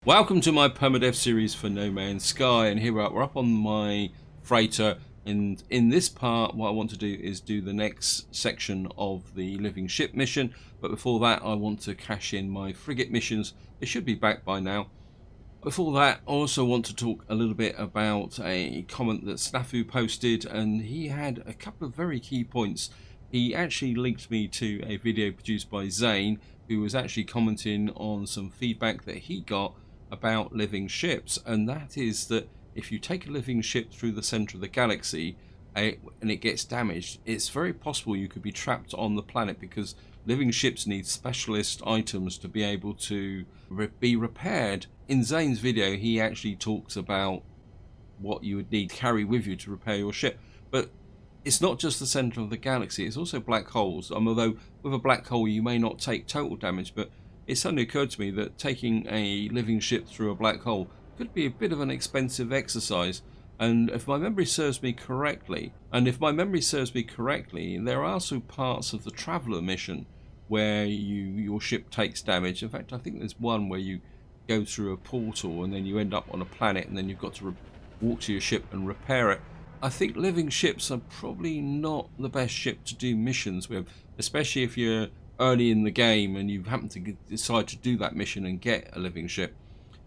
Welcome to my Permadeath series for No Man's Sky, and here we're up on my freighter, and in this part what I want to do is do the next section of the living ship mission. But before that I want to cash in my frigate missions. They should be back by now. Before that, I also want to talk a little bit about a comment that Snafu posted, and he had a couple of very key points. He actually linked me to a video produced by Xaine, who was actually commenting on some feedback that he got about living ships, and that is that if you take a living ship through the center of the galaxy and it gets damaged, it's very possible you could be trapped on the planet, because living ships need specialist items to be able to be repaired. In Xaine's video, he actually talks about what you would need to carry with you to repair your ship, but it's not just the center of the galaxy, it's also black holes. Although with a black hole you may not take total damage, but it suddenly occurred to me that taking a living ship through a black hole could be a bit of an expensive exercise. And if my memory serves me correctly, there are also parts of the Traveller mission where your ship takes damage. In fact, I think there's one where you go through a portal and then you end up on a planet, and then you've got to walk to your ship and repair it. I think living ships are probably not the best ship to do missions with, especially if you're early in the game and you happen to decide to do that mission and get a living ship.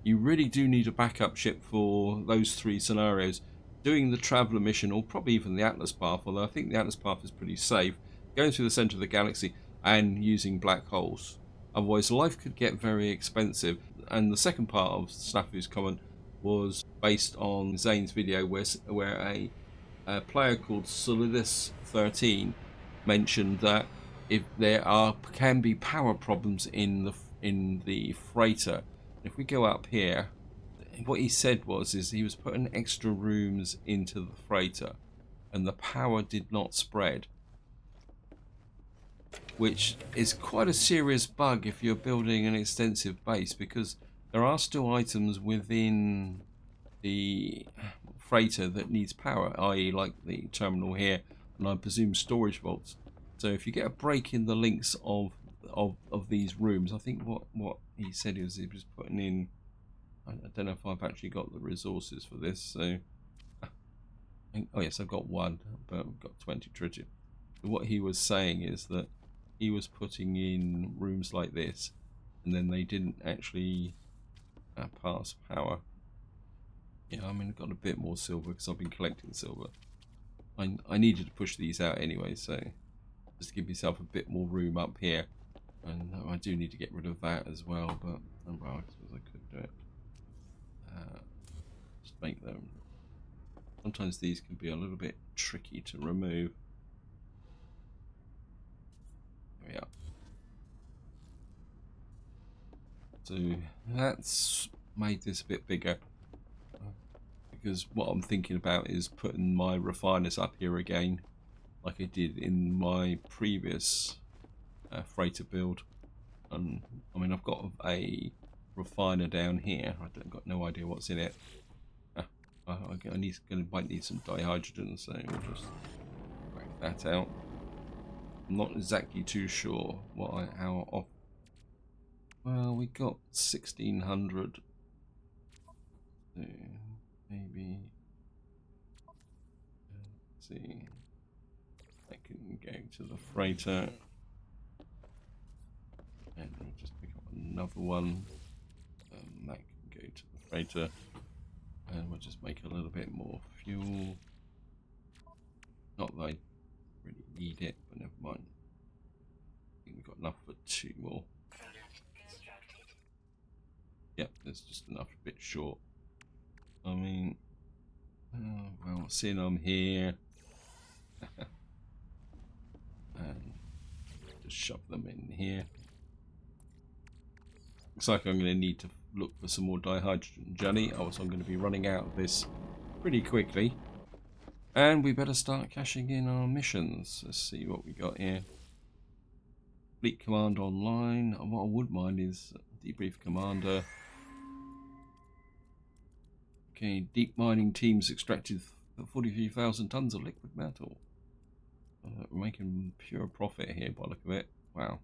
You really do need a backup ship for those three scenarios. Doing the Traveller mission, or probably even the Atlas Path, although I think the Atlas Path is pretty safe, going through the centre of the galaxy and using black holes. Otherwise life could get very expensive. And the second part of Snafu's comment was based on Xaine's video, where a player called Solidus13 mentioned that if there can be power problems in the freighter. If we go up here, what he said is he was putting extra rooms into the freighter and the power did not spread, which is quite a serious bug if you're building an extensive base, because there are still items within the freighter that needs power, i.e. like the terminal here, and I presume storage vaults. So if you get a break in the links of these rooms, I think what he said is he was putting in, I don't know if I've actually got the resources for this, so oh yes, I've got one, but I've got 20 tritium. What he was saying is that he was putting in rooms like this, and then they didn't actually pass power. Yeah, I mean, I've got a bit more silver because I've been collecting silver. I needed to push these out anyway, so just to give myself a bit more room up here. And I do need to get rid of that as well, but oh well, I suppose I could do it. Just make them. Sometimes these can be a little bit tricky to remove. There we are. So that's made this a bit bigger, because what I'm thinking about is putting my refiners up here again, like I did in my previous freighter build. And I mean, I've got a refiner down here. I've got no idea what's in it. Might need some dihydrogen, so we'll just break that out. I'm not exactly too sure how off. Well, we got 1600. So maybe let's see. I can go to the freighter. And we'll just pick up another one. That can go to the freighter. And we'll just make a little bit more fuel. Not that I really need it, but never mind. I think we've got enough for 2 more. Yep, there's just enough, a bit short. I mean, well, seeing I'm here. And just shove them in here. Looks like I'm going to need to look for some more dihydrogen jelly, else I'm going to be running out of this pretty quickly. And we better start cashing in our missions. Let's see what we got here. Fleet Command online. What I would mind is Debrief Commander. Okay, deep mining teams extracted 43,000 tons of liquid metal. We're making pure profit here by the look of it. Wow.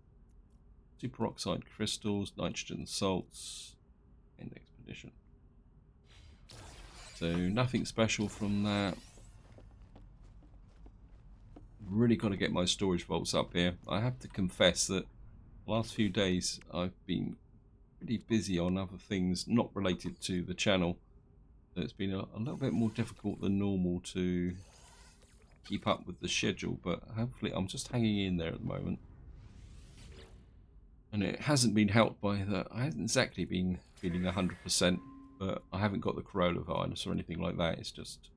Superoxide crystals, nitrogen salts, and expedition. mission. So nothing special from that. Really got to get my storage vaults up here. I have to confess that the last few days I've been pretty busy on other things not related to the channel. So it's been a little bit more difficult than normal to keep up with the schedule, but hopefully I'm just hanging in there at the moment. And it hasn't been helped by that. I haven't exactly been feeling 100%, but I haven't got the coronavirus or anything like that. It's just,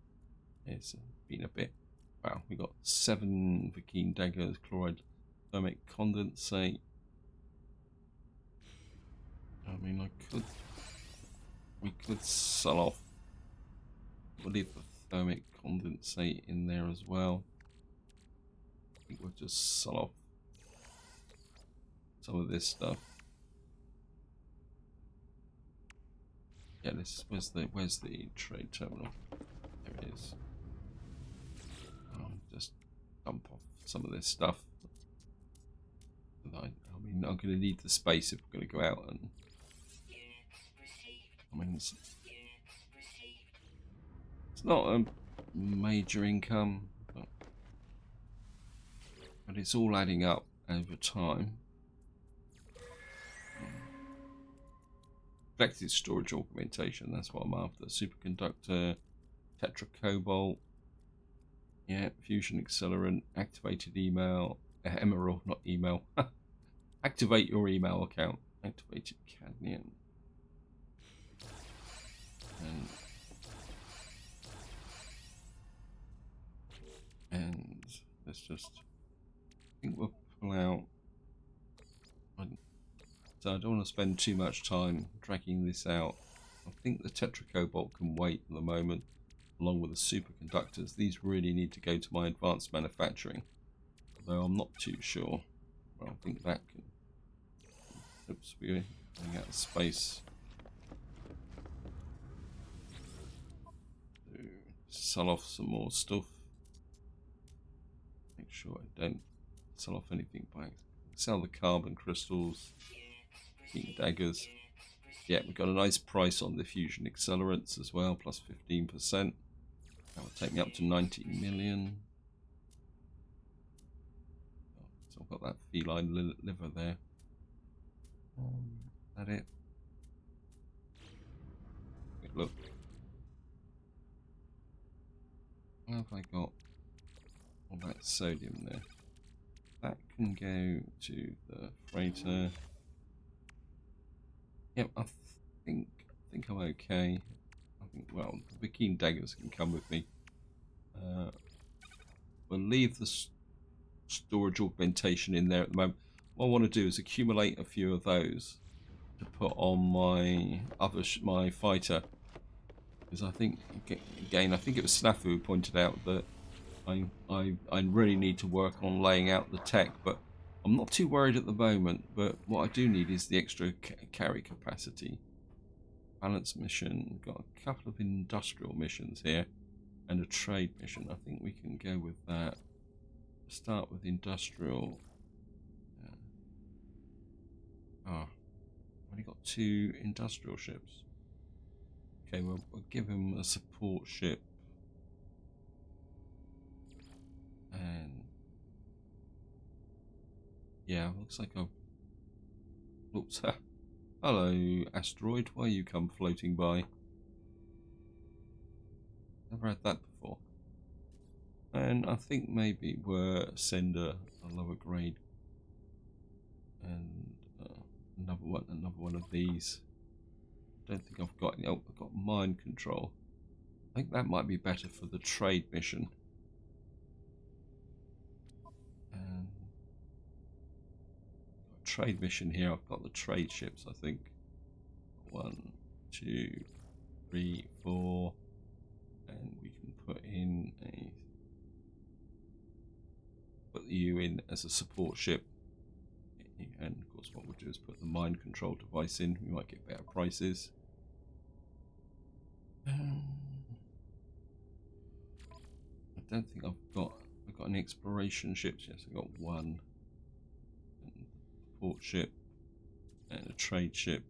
it's been a bit. Wow, we got 7 Xaine daggers, chloride thermic condensate. I mean, we could sell off. We'll leave the thermic condensate in there as well. I think we'll just sell off some of this stuff. Yeah, where's the trade terminal? There it is. I'll just dump off some of this stuff. I mean, I'm going to need the space if we're going to go out and. I mean, it's not a major income, but it's all adding up over time. Collected storage augmentation, that's what I'm after. Superconductor, tetracobalt, yeah, fusion accelerant, activated email, emerald, not email. Activate your email account. Activated cadmium. And let's just, I think we'll pull out. So I don't want to spend too much time dragging this out. I think the tetracobalt can wait at the moment, along with the superconductors. These really need to go to my advanced manufacturing, although I'm not too sure. Well, I think that can. Oops, we're running out of space. So sell off some more stuff. Make sure I don't sell off anything by. Sell the carbon crystals. Daggers. Yeah, we've got a nice price on the fusion accelerants as well, plus 15%. That will take me up to 90 million. So I've got that feline liver there. Is that it? Quick look. Where have I got all that sodium there? That can go to the freighter. Yep, I think I'm okay. I think, well, the Xaine daggers can come with me. We'll leave the storage augmentation in there at the moment. What I want to do is accumulate a few of those to put on my my fighter, because I think again I think it was Snafu who pointed out that I really need to work on laying out the tech, but I'm not too worried at the moment. But what I do need is the extra carry capacity. Balance mission. Got a couple of industrial missions here and a trade mission. I think we can go with that. Start with industrial. I've only got 2 industrial ships. Okay, we'll give him a support ship. And yeah, looks like I've. Oops. Hello, asteroid. Why you come floating by? Never had that before. And I think maybe we'll send a lower grade and another one of these. I don't think I've got any. Oh, I've got mind control. I think that might be better for the trade mission. And trade mission here. I've got the trade ships. I think 1, 2, 3, 4, and we can put you in as a support ship. And of course, what we'll do is put the mind control device in. We might get better prices. I don't think I've got any exploration ships. Yes, I've got 1. Port ship and a trade ship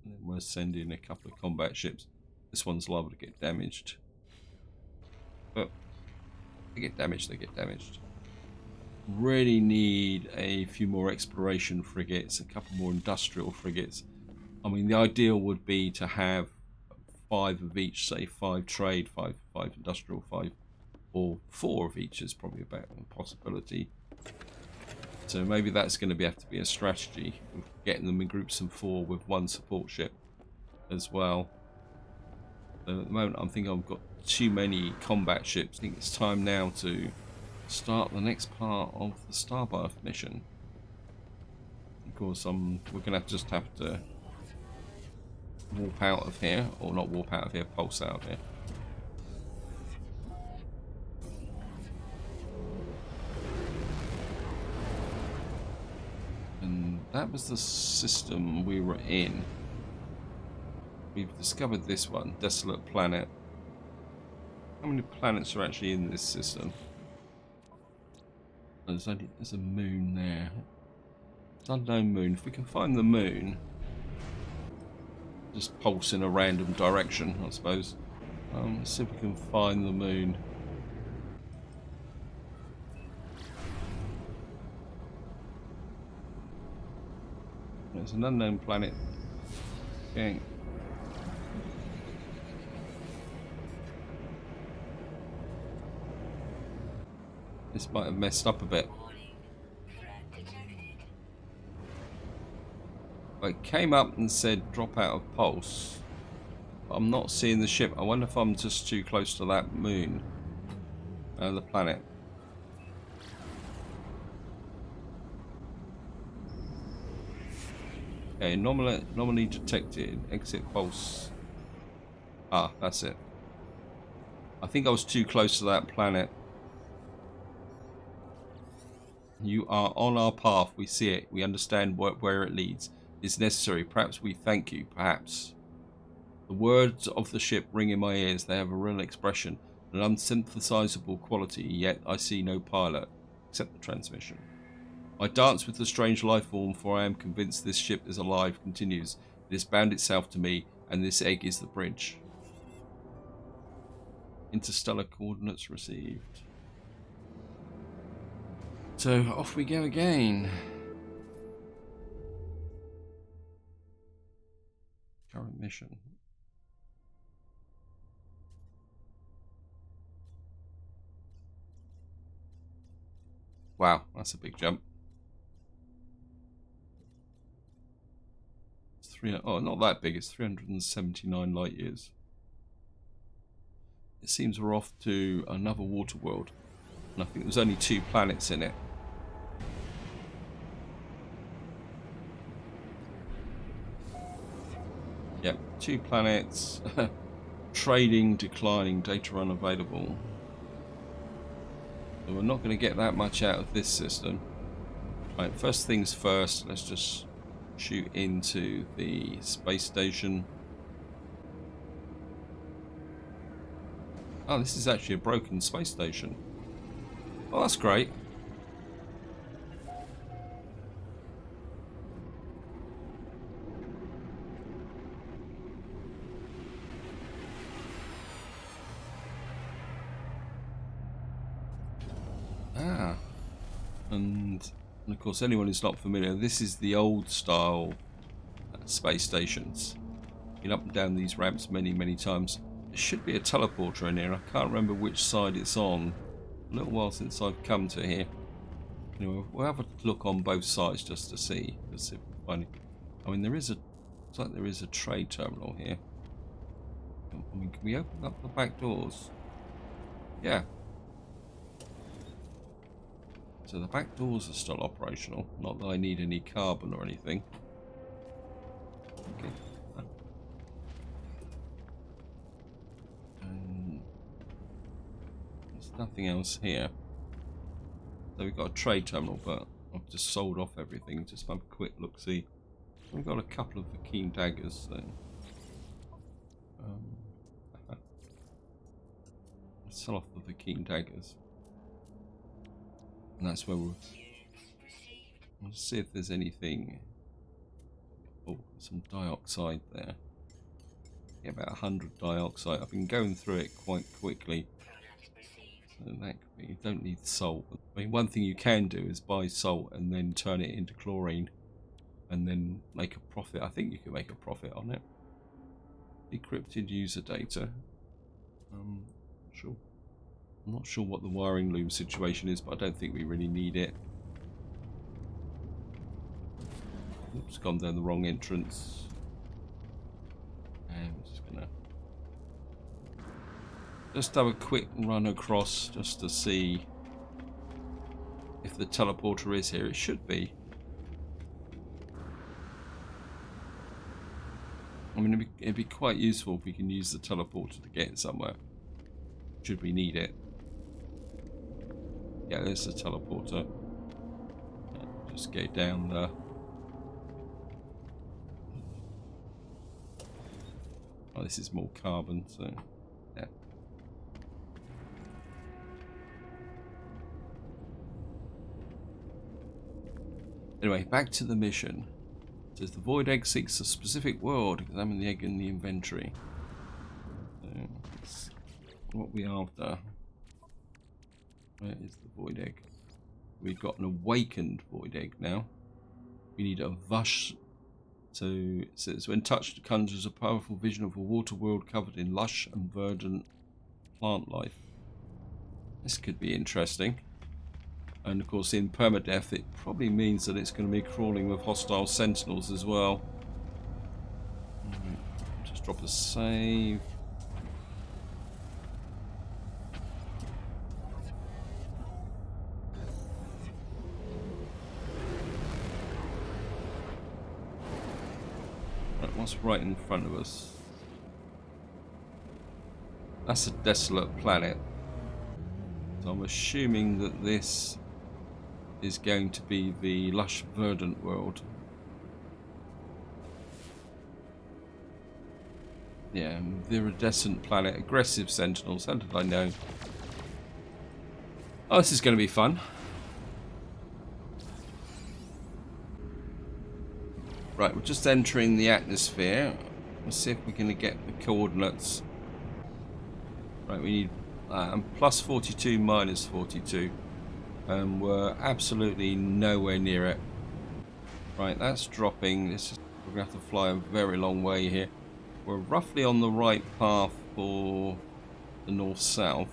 And then we'll send in a couple of combat ships. This one's liable to get damaged. But they get damaged, they get damaged. Really need a few more exploration frigates, a couple more industrial frigates. I mean, the ideal would be to have 5 of each, say 5 trade, 5 industrial, 5 or 4 of each is probably about a possibility. So maybe that's going to have to be a strategy of getting them in groups of 4 with 1 support ship as well. So at the moment I'm thinking I've got too many combat ships. I think it's time now to start the next part of the Starbirth mission. Of course, we're going to just have to warp out of here, or not warp out of here, pulse out of here. And that was the system we were in. We've discovered this one, Desolate Planet. How many planets are actually in this system? There's a moon there. It's unknown moon. If we can find the moon, just pulse in a random direction, I suppose. Let's see if we can find the moon. It's an unknown planet. Okay. This might have messed up a bit. It came up and said drop out of pulse. But I'm not seeing the ship. I wonder if I'm just too close to that moon. The planet. Okay, anomaly detected. Exit pulse. Ah, that's it. I think I was too close to that planet. You are on our path. We see it. We understand where it leads. It's necessary. Perhaps we thank you. Perhaps. The words of the ship ring in my ears. They have a real expression, an unsynthesizable quality, yet I see no pilot, except the transmission. I dance with the strange life form, for I am convinced this ship is alive. Continues. It has bound itself to me, and this egg is the bridge. Interstellar coordinates received. So off we go again. Current mission. Wow, that's a big jump. It's not that big. It's 379 light years. It seems we're off to another water world. And I think there's only 2 planets in it. Yep, 2 planets. Trading declining, data unavailable. So we're not going to get that much out of this system. Right, first things first, let's just shoot into the space station. Oh, this is actually a broken space station. Oh, that's great. And of course, anyone who's not familiar, this is the old style space stations. Been up and down these ramps many times. There should be a teleporter in here. I can't remember which side it's on. A little while since I've come to here. Anyway, we'll have a look on both sides just to see. Let's see if we can find it. I mean, looks like there is a trade terminal here. I mean, can we open up the back doors? Yeah. So the back doors are still operational. Not that I need any carbon or anything. Okay. There's nothing else here. So we've got a trade terminal, but I've just sold off everything. Just have a quick look, see. We've got a couple of keen daggers then. Let's sell off the keen daggers. And that's where we'll see if there's anything Oh, some dioxide there. Yeah, about 100 dioxide. I've been going through it quite quickly. So that could be, you don't need salt. I mean, one thing you can do is buy salt and then turn it into chlorine and then make a profit. I think you can make a profit on it. Decrypted user data. Sure. I'm not sure what the wiring loom situation is, but I don't think we really need it. Oops, gone down the wrong entrance. And we're just have a quick run across just to see if the teleporter is here. It should be. I mean, it'd be quite useful if we can use the teleporter to get somewhere, should we need it. Yeah, there's the teleporter. Just go down there. Oh, this is more carbon, so yeah. Anyway, back to the mission. It says the void egg seeks a specific world. Examine the egg in the inventory. So that's what we're after. Where is the void egg? We've got an awakened void egg now. We need a Vush. So it says, when touched, it conjures a powerful vision of a water world covered in lush and verdant plant life. This could be interesting. And of course, in Permadeath, it probably means that it's going to be crawling with hostile sentinels as well. Just drop a save. What's right in front of us? That's a desolate planet. So I'm assuming that this is going to be the lush verdant world. Yeah, viridescent planet, aggressive sentinels. How did I know? Oh, this is going to be fun. Right, we're just entering the atmosphere. Let's see if we're going to get the coordinates. Right, we need plus 42, minus 42. And we're absolutely nowhere near it. Right, that's dropping. We're going to have to fly a very long way here. We're roughly on the right path for the north-south.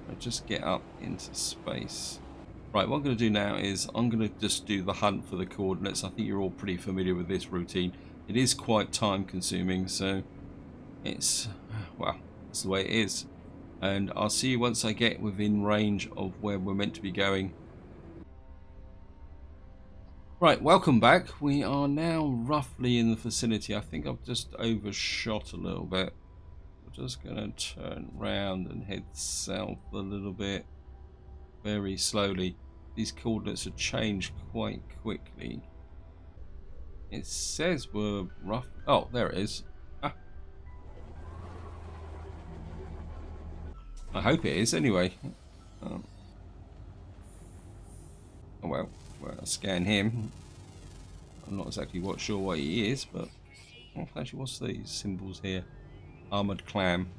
I'll just get up into space. Right, what I'm going to do now is I'm going to just do the hunt for the coordinates. I think you're all pretty familiar with this routine. It is quite time consuming, so it's, well, that's the way it is. And I'll see you once I get within range of where we're meant to be going. Right, welcome back. We are now roughly in the vicinity. I think I've just overshot a little bit. We're just going to turn round and head south a little bit. Very slowly. These coordinates have changed quite quickly. It says we're rough. Oh, there it is. Ah. I hope it is anyway. Oh well, I'll scan him. I'm not exactly sure what he is, but actually, what's these symbols here? Armored clam.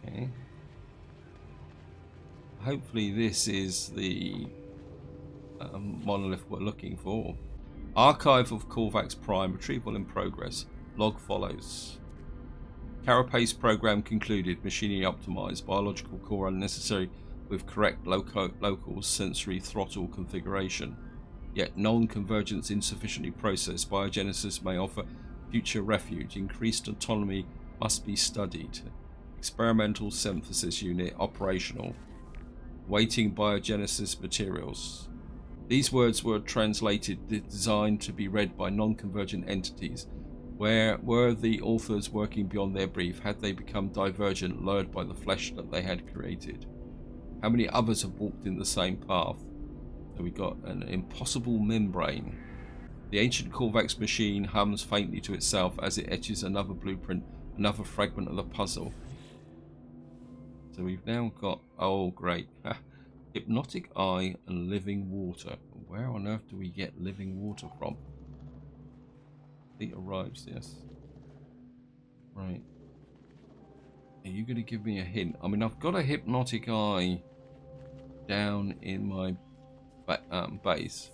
Okay. Hopefully this is the monolith we're looking for. Archive of Corvax Prime, retrieval in progress. Log follows. Carapace program concluded, machinery optimized, biological core unnecessary with correct local sensory throttle configuration. Yet non-convergence insufficiently processed. Biogenesis may offer future refuge. Increased autonomy must be studied. Experimental synthesis unit operational. Waiting biogenesis materials. These words were translated, designed to be read by non-convergent entities. Where were the authors working beyond their brief? Had they become divergent, lured by the flesh that they had created? How many others have walked in the same path? So we got an impossible membrane. The ancient Corvax machine hums faintly to itself as it etches another blueprint, another fragment of the puzzle. So we've now got, oh great, hypnotic eye and living water. Where on earth do we get living water from? Fleet arrives, yes. Right. Are you going to give me a hint? I mean, I've got a hypnotic eye down in my base.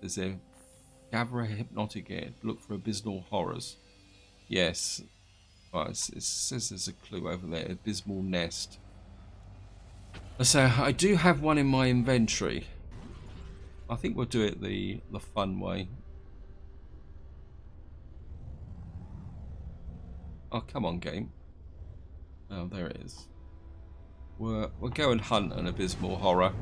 There's a gather a hypnotic air. Look for abysmal horrors. Yes. Right, it says there's a clue over there. Abysmal nest. So I do have one in my inventory. I think we'll do it the fun way. Oh, come on, game. Oh, there it is. We'll go and hunt an abysmal horror.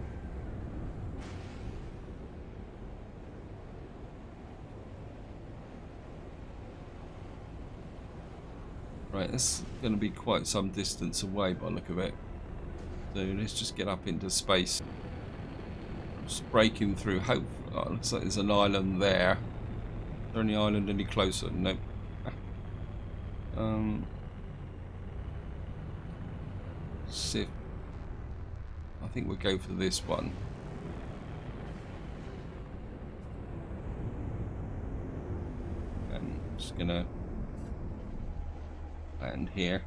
Right, it's going to be quite some distance away by the look of it. So let's just get up into space. Just breaking through. Hope. Oh, looks like there's an island there. Is there any island any closer? Nope. See if, I think we'll go for this one. And I'm just gonna land here.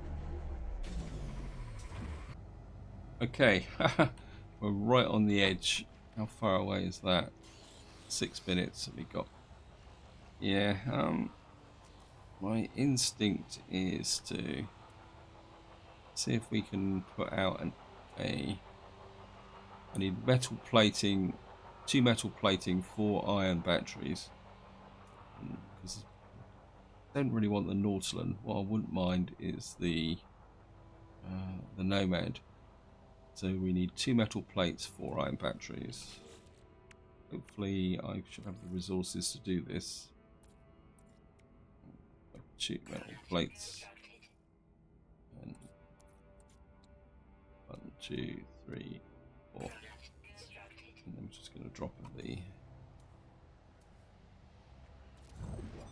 Okay, we're right on the edge. How far away is that? 6 minutes have we got? Yeah, my instinct is to see if we can put out I need metal plating, 2 metal plating, 4 iron batteries. Because I don't really want the Nautilin. What I wouldn't mind is the Nomad. So we need 2 metal plates, 4 iron batteries. Hopefully I should have the resources to do this. 2 metal plates. And 1, 2, 3, 4. And I'm just going to drop the...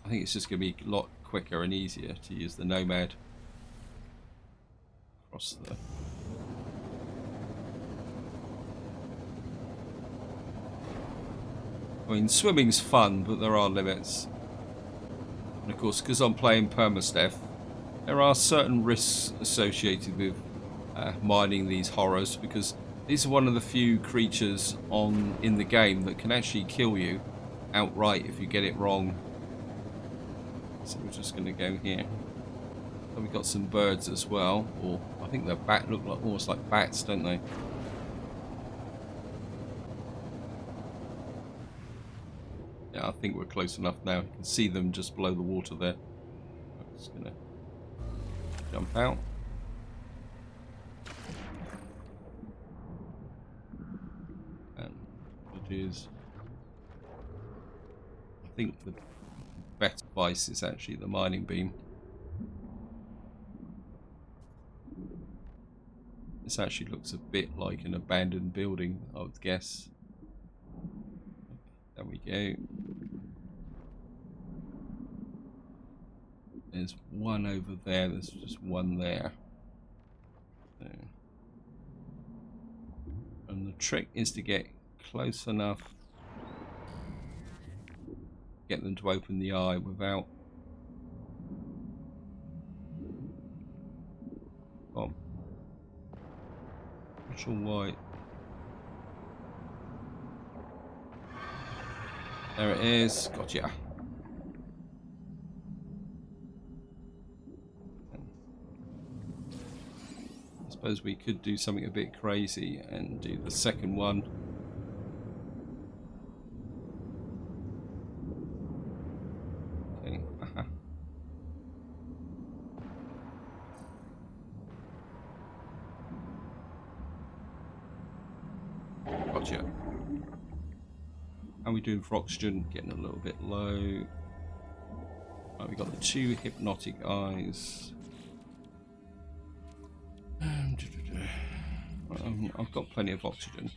I think it's just going to be a lot quicker and easier to use the Nomad across the... I mean, swimming's fun, but there are limits. And of course, because I'm playing Permadeath, there are certain risks associated with mining these horrors, because these are one of the few creatures in the game that can actually kill you outright if you get it wrong. So we're just going to go here. And we've got some birds as well, or I think they're look like almost like bats, don't they? Yeah, I think we're close enough now. You can see them just below the water there. I'm just gonna jump out. And it is... I think the better device is actually the mining beam. This actually looks a bit like an abandoned building, I would guess. There we go. There's one over there, there's just one there. So. And the trick is to get close enough, get them to open the eye without... Oh. Not sure why. There it is. Gotcha. I suppose we could do something a bit crazy and do the second one. Okay. Gotcha. How are we doing for oxygen? Getting a little bit low. Right, we've got the 2 hypnotic eyes. I've got plenty of oxygen.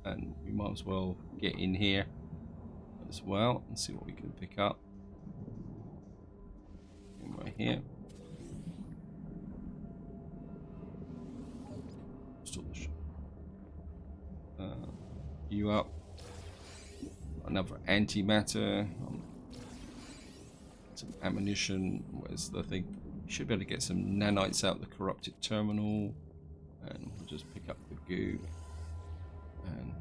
And we might as well get in here as well and see what we can pick up. Right here. You up. Another antimatter. ammunition. Where's the thing? Should be able to get some nanites out the corrupted terminal, and we'll just pick up the goo. And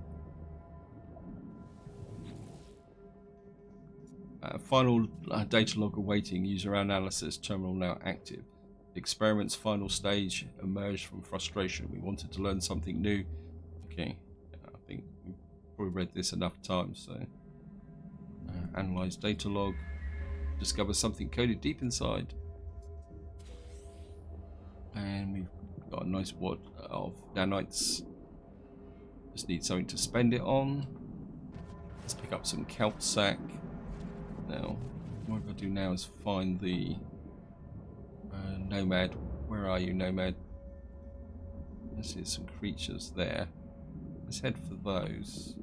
final data log awaiting. User analysis. Terminal now active. The experiment's final stage emerged from frustration. We wanted to learn something new. Okay, I think we've probably read this enough times. So, analyze data log. Discover something coded deep inside. And we've got a nice wad of nanites. Just need something to spend it on. Let's pick up some kelp sack. Now, what I do now is find the nomad. Where are you, nomad? I see some creatures there. Let's head for those.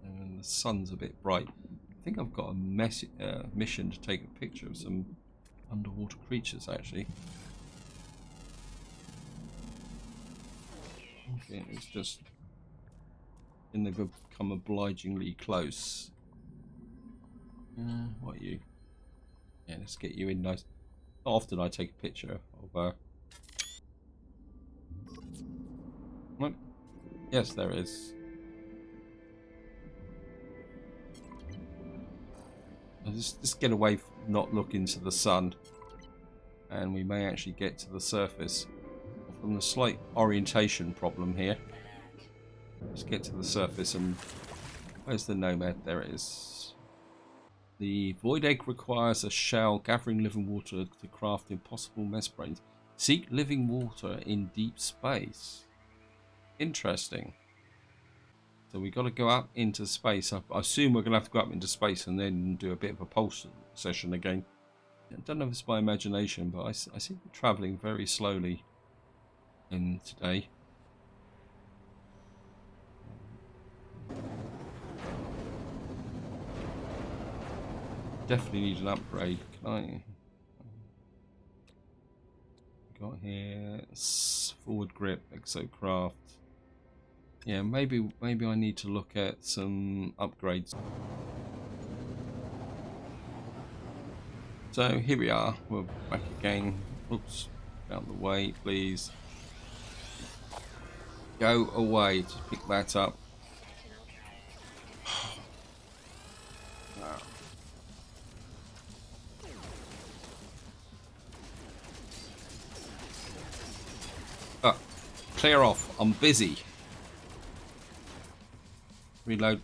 And the sun's a bit bright. I think I've got a mission to take a picture of some underwater creatures, actually. Okay, it's just... and they've become obligingly close. What are you? Yeah, let's get you in nice. Not often I take a picture of what? Yes, there is. Just get away from not looking to the sun, and we may actually get to the surface. From the slight orientation problem here. Let's get to the surface. And where's the nomad? There it is. The void egg requires a shell gathering living water to craft impossible mess brains. Seek living water in deep space. Interesting. So we got to go up into space. I assume we're going to have to go up into space and then do a bit of a pulse session again. I don't know if it's my imagination, but I seem to be travelling very slowly in today. Definitely need an upgrade. Can I? Got here forward grip, exocraft. Yeah, maybe I need to look at some upgrades. So here we are. We're back again. Oops, out of the way, please. Go away to pick that up. Clear off. I'm busy. Reload.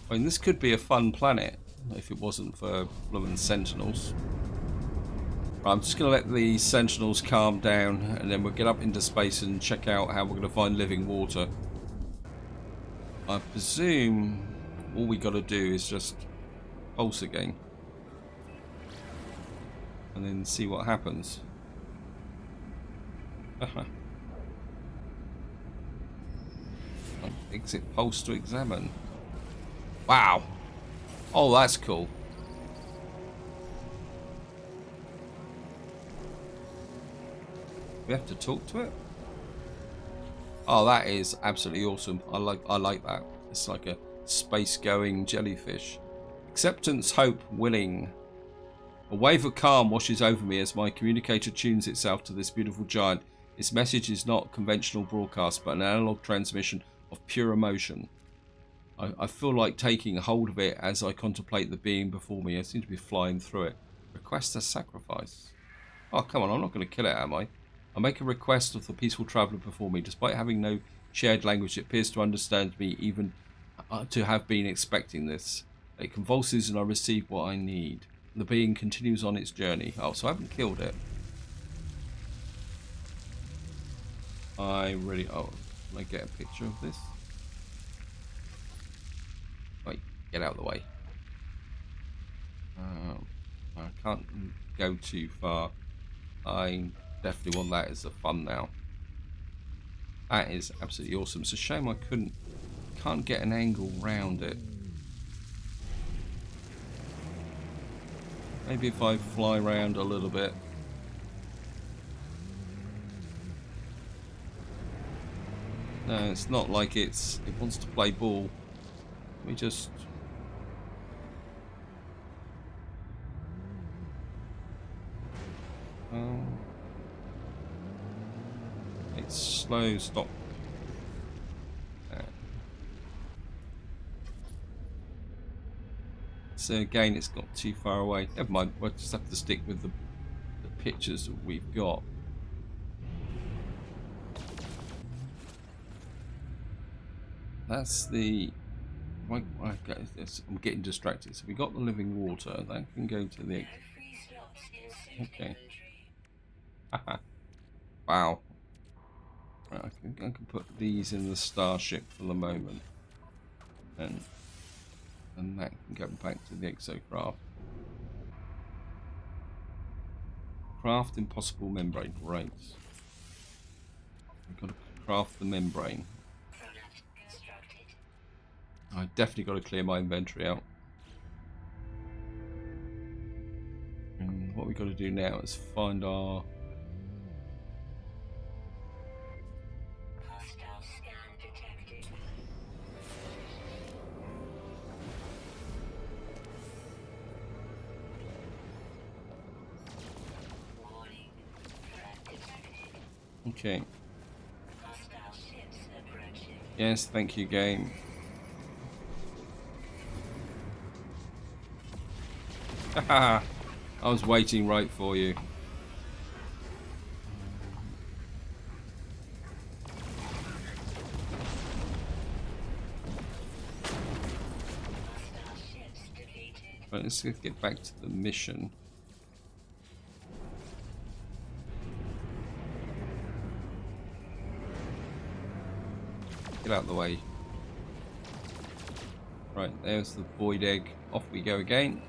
I mean, this could be a fun planet if it wasn't for blooming sentinels. Right, I'm just going to let the sentinels calm down, and then we'll get up into space and check out how we're going to find living water. I presume all we got to do is just pulse again and then see what happens. Exit pulse to examine. Wow. Oh, that's cool. We have to talk to it? Oh, that is absolutely awesome. I like that. It's like a space-going jellyfish. Acceptance, hope, willing. A wave of calm washes over me as my communicator tunes itself to this beautiful giant. Its message is not conventional broadcast, but an analog transmission of pure emotion. I feel like taking hold of it as I contemplate the being before me. I seem to be flying through it. Request a sacrifice. Oh, come on, I'm not going to kill it, am I? I make a request of the peaceful traveller before me. Despite having no shared language, it appears to understand me, even to have been expecting this. It convulses and I receive what I need. The being continues on its journey. Oh, so I haven't killed it. I really... oh, can I get a picture of this? Wait, get out of the way. I can't go too far. I definitely want that as a thumbnail. That is absolutely awesome. It's a shame I can't get an angle round it. Maybe if I fly around a little bit. No, it's not like it wants to play ball. We just... it's slow, stop. So again, it's got too far away. Never mind, we'll just have to stick with the pictures that we've got. That's the... I'm getting distracted. So we got the living water. That can go to the... Okay. Wow. Right, I can put these in the starship for the moment. And that can go back to the exocraft. Craft impossible membrane. Great. We've got to craft the membrane. I definitely got to clear my inventory out. And what we've got to do now is find our... Okay. Yes, thank you, game. Haha, I was waiting right for you. Right, let's get back to the mission. Get out of the way. Right, there's the void egg. Off we go again.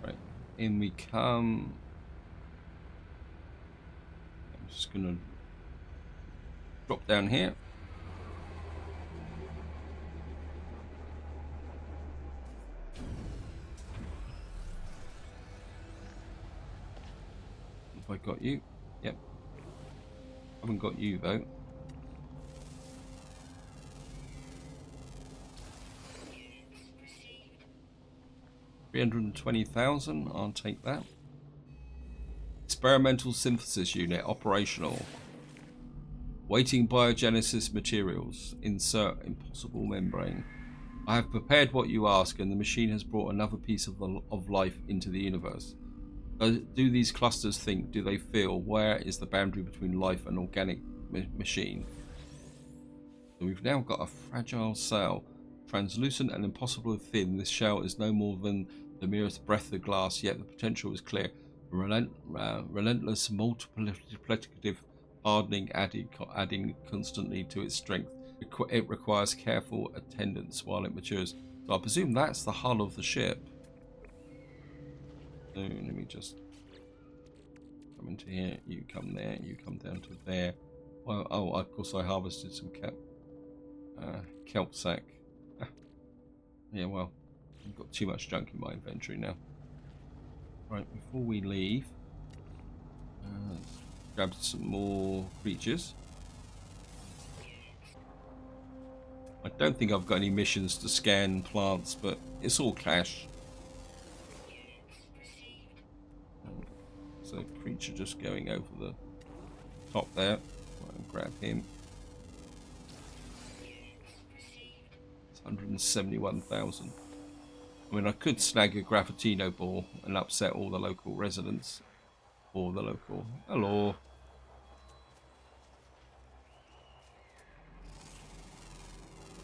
Right, in we come. I'm just gonna drop down here. I got you. Yep. Haven't got you though. $320,000. I'll take that. Experimental synthesis unit operational. Waiting biogenesis materials. Insert impossible membrane. I have prepared what you ask, and the machine has brought another piece of life into the universe. Do these clusters think? Do they feel? Where is the boundary between life and organic machine? So we've now got a fragile cell. Translucent and impossibly thin, this shell is no more than the merest breath of glass, yet the potential is clear. Relentless, multiplicative hardening adding constantly to its strength. It requires careful attendance while it matures. So I presume that's the hull of the ship. So let me just come into here, you come there, you come down to there. Well, oh, of course I harvested some kelp sack. Yeah, well, I've got too much junk in my inventory now. Right, before we leave, let's grab some more creatures. I don't think I've got any missions to scan plants, but it's all cash. So creature just going over the top there. I'll grab him. It's 171,000. I mean, I could snag a Graffitino ball and upset all the local residents. Or the local... Hello.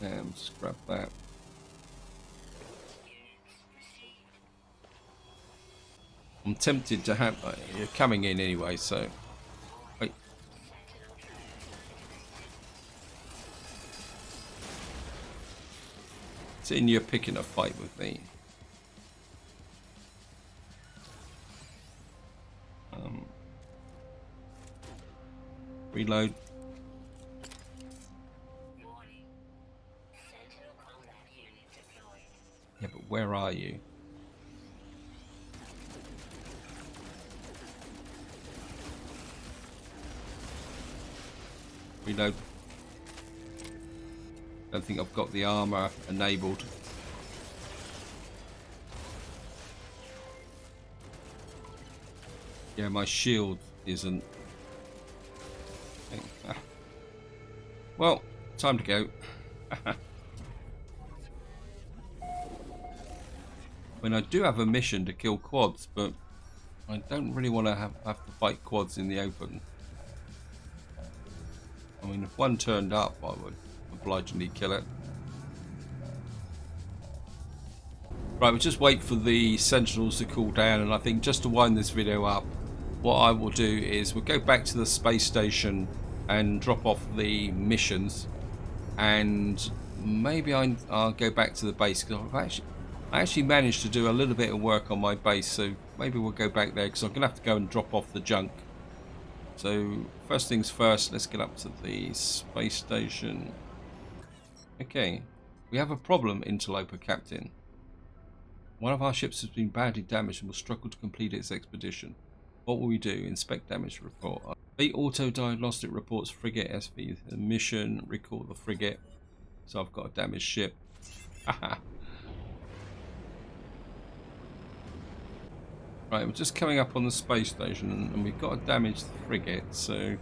And just grab that. I'm tempted to have... you're coming in anyway, so... Wait. Seeing you're picking a fight with me. Reload. Yeah, but where are you? Reload. Don't think I've got the armor enabled. Yeah, my shield isn't. Well, time to go. I mean, I do have a mission to kill quads, but I don't really want to have to fight quads in the open. I mean, if one turned up, I would obligingly kill it. Right, we'll just wait for the sentinels to cool down, and I think just to wind this video up, what I will do is we'll go back to the space station and drop off the missions, and maybe I'll go back to the base, because I actually managed to do a little bit of work on my base, so maybe we'll go back there, because I'm going to have to go and drop off the junk. So first things first, let's get up to the space station. Okay, we have a problem, Interloper Captain. One of our ships has been badly damaged and will struggle to complete its expedition. What will we do? Inspect damage report. ByteBeat auto diagnostic reports frigate SV. The mission, recall the frigate. So I've got a damaged ship. Right, we're just coming up on the space station and we've got a damaged frigate, so I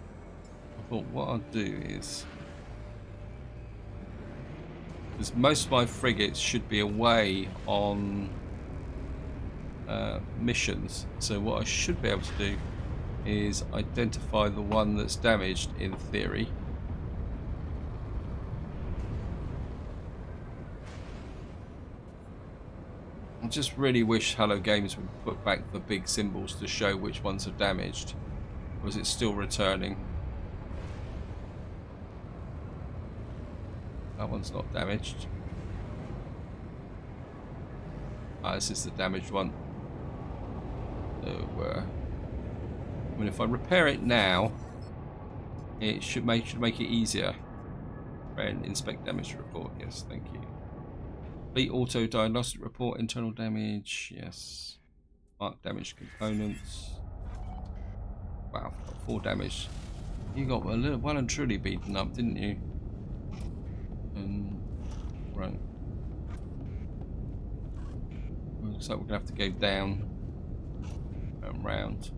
thought what I'll do is, because most of my frigates should be away on missions, so what I should be able to do is identify the one that's damaged in theory. I just really wish Hello Games would put back the big symbols to show which ones are damaged. Or is it still returning? That one's not damaged. Ah, this is the damaged one. So, I mean, if I repair it now, it should make it easier. And inspect damage report. Yes, thank you. ByteBeat auto diagnostic report. Internal damage. Yes. Mark damaged components. Wow, got 4 damage. You got a little well and truly beaten up, didn't you? Right. Looks like we're gonna have to go down and round.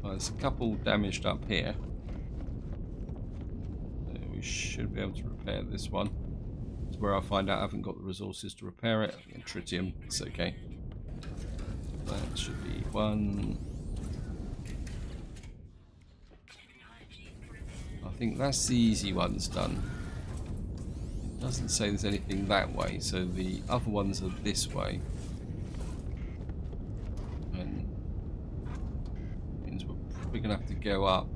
Well, there's a couple damaged up here. So we should be able to repair this one. It's where I find out I haven't got the resources to repair it. And tritium, it's okay. That should be one. I think that's the easy ones done. It doesn't say there's anything that way, so the other ones are this way. And means we're probably gonna have to go up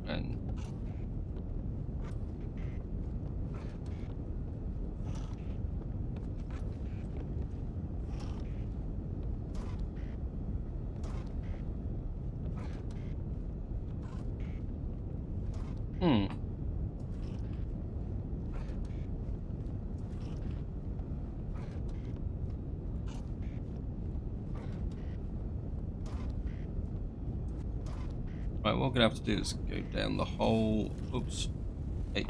and Right, what we're going to have to do is go down the whole... Oops. Hey.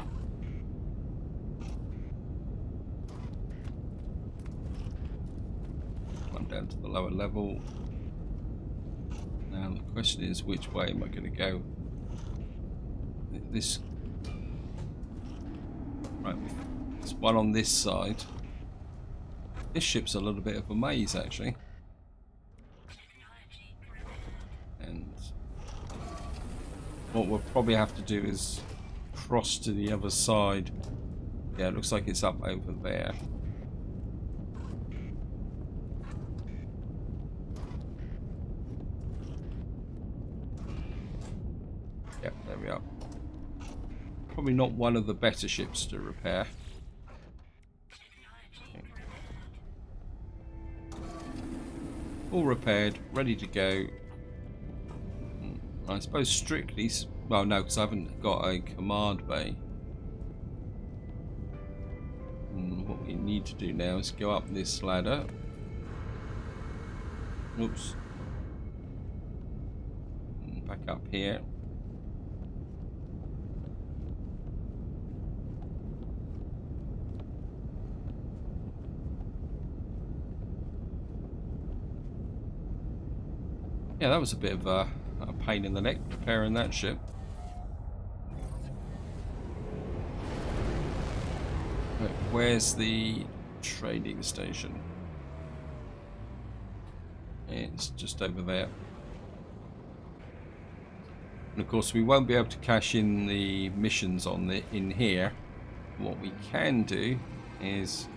Come down to the lower level. Now the question is, which way am I going to go? This... Right, there's one on this side. This ship's a little bit of a maze, actually. And what we'll probably have to do is cross to the other side. Yeah, it looks like it's up over there. Yep, there we are. Probably not one of the better ships to repair. Okay. All repaired, ready to go. I suppose strictly, well no, because I haven't got a command bay. And what we need to do now is go up this ladder. Oops. And back up here. Yeah, that was a bit of a pain in the neck preparing that ship. Right, where's the trading station? It's just over there. And of course we won't be able to cash in the missions in here. What we can do is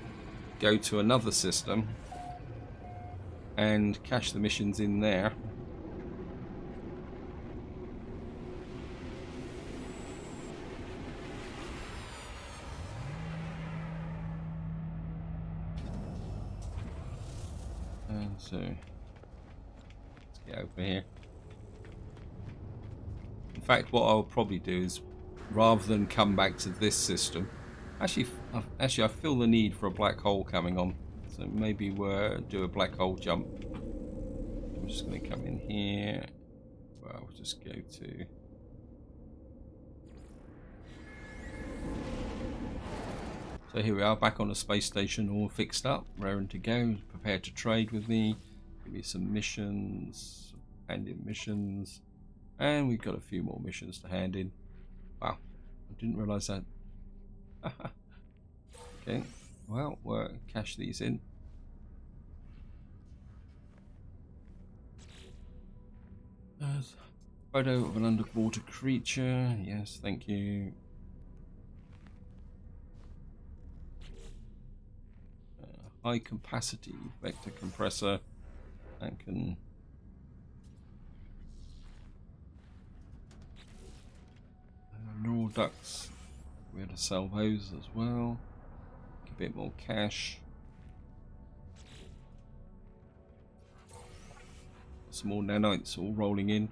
go to another system and cash the missions in there. And so let's get over here. In fact, what I'll probably do is, rather than come back to this system, actually I feel the need for a black hole coming on. So maybe we'll do a black hole jump. I'm just going to come in here. Well, we'll just go to... So here we are, back on the space station, all fixed up, raring to go, prepared to trade with me. Give me some missions, hand in missions, and we've got a few more missions to hand in. Wow, I didn't realise that. Okay, well, we'll cash these in. Photo of an underwater creature, yes, thank you. High capacity vector compressor that can neural ducts. We're going to sell those as well. A bit more cash. Some more nanites all rolling in.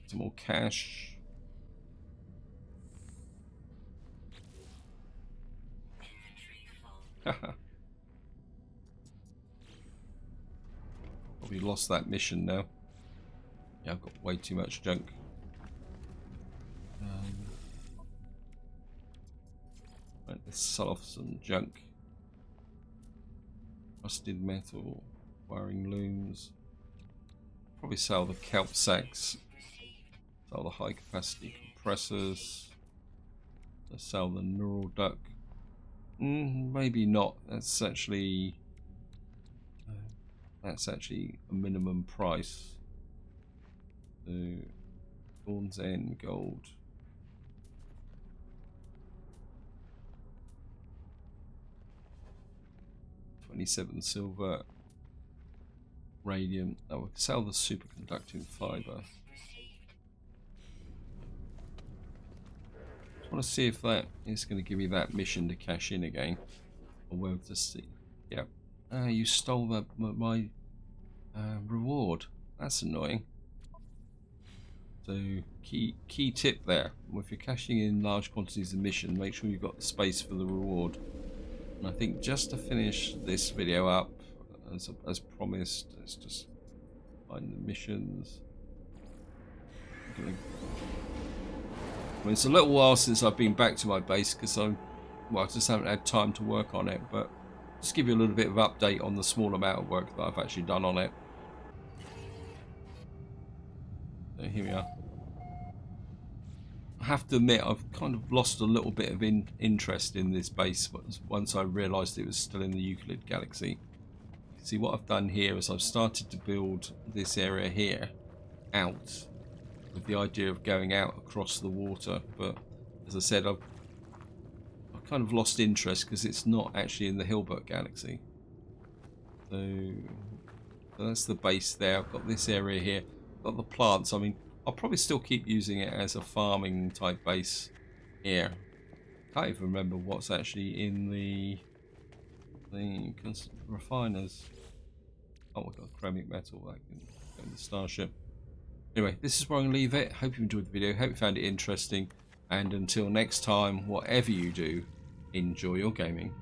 Some more cash. Probably lost that mission now. Yeah, I've got way too much junk. Right, let's sell off some junk. Rusted metal, wiring looms. Probably sell the kelp sacks. Sell the high capacity compressors. Let's sell the neural duct. Maybe not. That's actually a minimum price. So, Thorn's End gold. $27 silver. Radium. Oh, we can sell the superconducting fiber. Just want to see if that is going to give me that mission to cash in again, or whether to see. Yeah. You stole my reward. That's annoying. So key tip there: if you're cashing in large quantities of mission, make sure you've got the space for the reward. And I think just to finish this video up, as promised, let's just find the missions. I mean, it's a little while since I've been back to my base because I just haven't had time to work on it. But just give you a little bit of update on the small amount of work that I've actually done on it. So here we are. I have to admit, I've kind of lost a little bit of interest in this base once I realised it was still in the Euclid galaxy. See, what I've done here is I've started to build this area here out with the idea of going out across the water, but as I said, I've kind of lost interest because it's not actually in the Hilbert galaxy. So that's the base there. I've got this area here. I've got the plants. I mean, I'll probably still keep using it as a farming type base here. Can't even remember what's actually in the refiners. Oh, we've got chromic metal that can go in the starship. Anyway, this is where I'm going to leave it. Hope you enjoyed the video. Hope you found it interesting. And until next time, whatever you do, enjoy your gaming.